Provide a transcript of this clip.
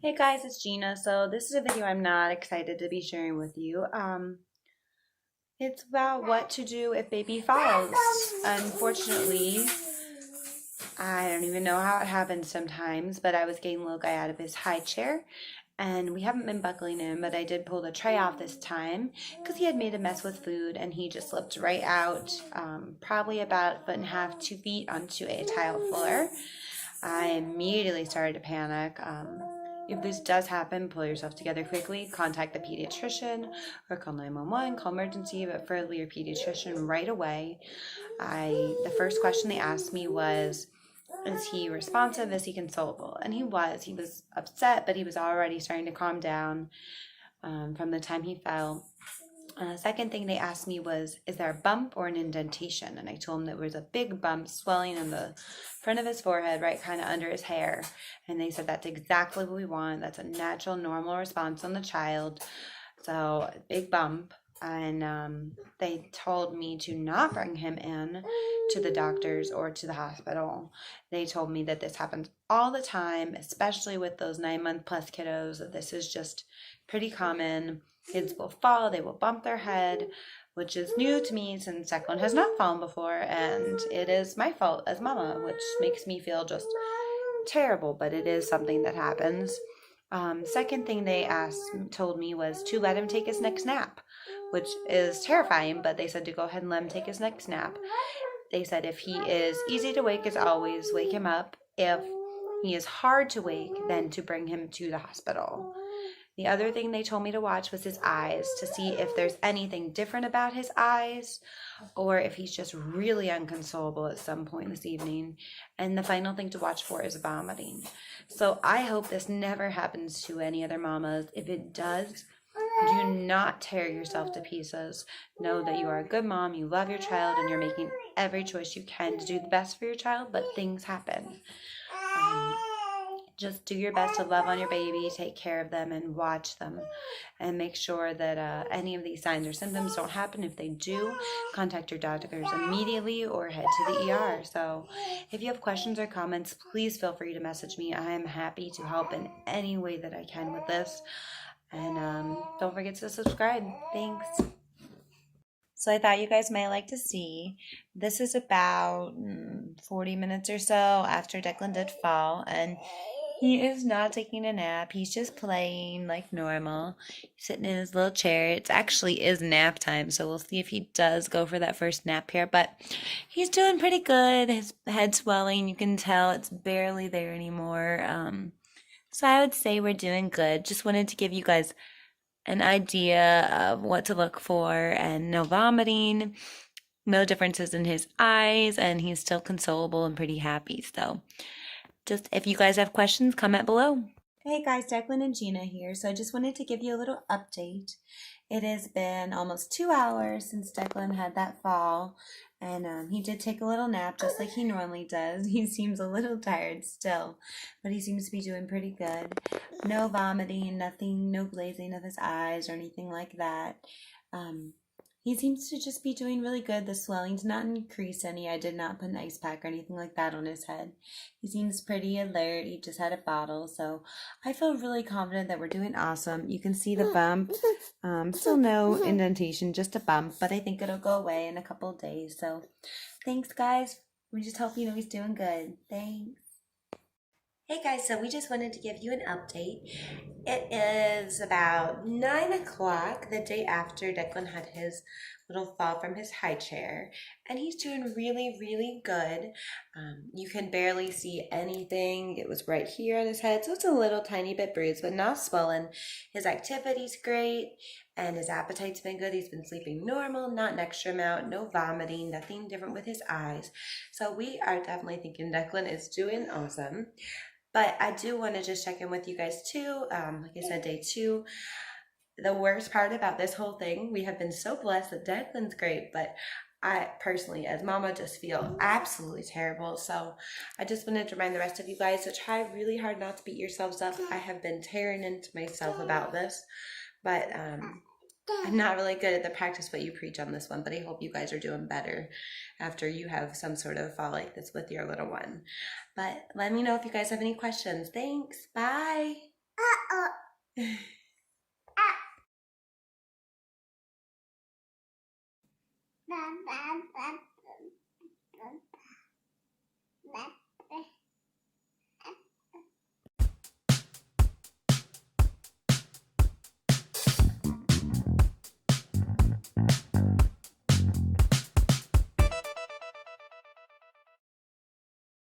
Hey guys, it's Gina. So this is a video I'm not excited to be sharing with you. It's about what to do if baby falls. Unfortunately, I don't even know how it happens sometimes, but I was getting little guy out of his high chair and we haven't been buckling him, but I did pull the tray off this time because he had made a mess with food and he just slipped right out, probably about a foot and a half, 2 feet onto a tile floor. I immediately started to panic. If this does happen, pull yourself together quickly, contact the pediatrician or call 911, call emergency, but preferably your pediatrician right away. The first question they asked me was, is he responsive? Is he consolable? And he was. He was upset, but he was already starting to calm down from the time he fell. Second thing they asked me was, is there a bump or an indentation? And I told them there was a big bump swelling in the front of his forehead, right kind of under his hair. And they said that's exactly what we want. That's a natural, normal response on the child. So, big bump. And they told me to not bring him in to the doctors or to the hospital. They told me that this happens all the time, especially with those 9-month plus kiddos, that this is just pretty common. Kids will fall, they will bump their head, which is new to me since Declan has not fallen before, and it is my fault as mama, which makes me feel just terrible, but it is something that happens. Second thing they told me was to let him take his next nap, which is terrifying, but they said to go ahead and let him take his next nap. They said if he is easy to wake as always, wake him up. If he is hard to wake, then to bring him to the hospital. The other thing they told me to watch was his eyes to see if there's anything different about his eyes or if he's just really inconsolable at some point this evening. And the final thing to watch for is vomiting. So I hope this never happens to any other mamas. If it does, do not tear yourself to pieces. Know that you are a good mom, you love your child, and you're making every choice you can to do the best for your child, but things happen. Just do your best to love on your baby, take care of them, and watch them. And make sure that any of these signs or symptoms don't happen. If they do, contact your doctors immediately or head to the ER. So if you have questions or comments, please feel free to message me. I am happy to help in any way that I can with this. And don't forget to subscribe. Thanks. So I thought you guys might like to see. This is about 40 minutes or so after Declan did fall, and he is not taking a nap. He's just playing like normal. He's sitting in his little chair. It actually is nap time, so we'll see if he does go for that first nap here. But he's doing pretty good. His head swelling, you can tell it's barely there anymore. So I would say we're doing good. Just wanted to give you guys an idea of what to look for, and no vomiting, no differences in his eyes, and he's still consolable and pretty happy. So just if you guys have questions, comment below. Hey guys, Declan and Gina here. So I just wanted to give you a little update. It has been almost 2 hours since Declan had that fall, and he did take a little nap just like he normally does. He seems a little tired still, but he seems to be doing pretty good. No vomiting, nothing, no glazing of his eyes or anything like that. He seems to just be doing really good. The swelling's not increased any. I did not put an ice pack or anything like that on his head. He seems pretty alert. He just had a bottle. So I feel really confident that we're doing awesome. You can see the bump. Still no indentation, just a bump. But I think it'll go away in a couple of days. So thanks, guys. We just hope you know he's doing good. Thanks. Hey guys, so we just wanted to give you an update. It is about 9 o'clock, the day after Declan had his little fall from his high chair, and he's doing really, really good. You can barely see anything. It was right here on his head, so it's a little tiny bit bruised, but not swollen. His activity's great, and his appetite's been good. He's been sleeping normal, not an extra amount, no vomiting, nothing different with his eyes. So we are definitely thinking Declan is doing awesome. But I do want to just check in with you guys too. Like I said, day 2. The worst part about this whole thing, we have been so blessed that Declan's great, but I personally, as mama, just feel absolutely terrible. So I just wanted to remind the rest of you guys to try really hard not to beat yourselves up. I have been tearing into myself about this, but I'm not really good at the practice what you preach on this one, but I hope you guys are doing better after you have some sort of fall like this with your little one. But let me know if you guys have any questions. Thanks. Bye. bye.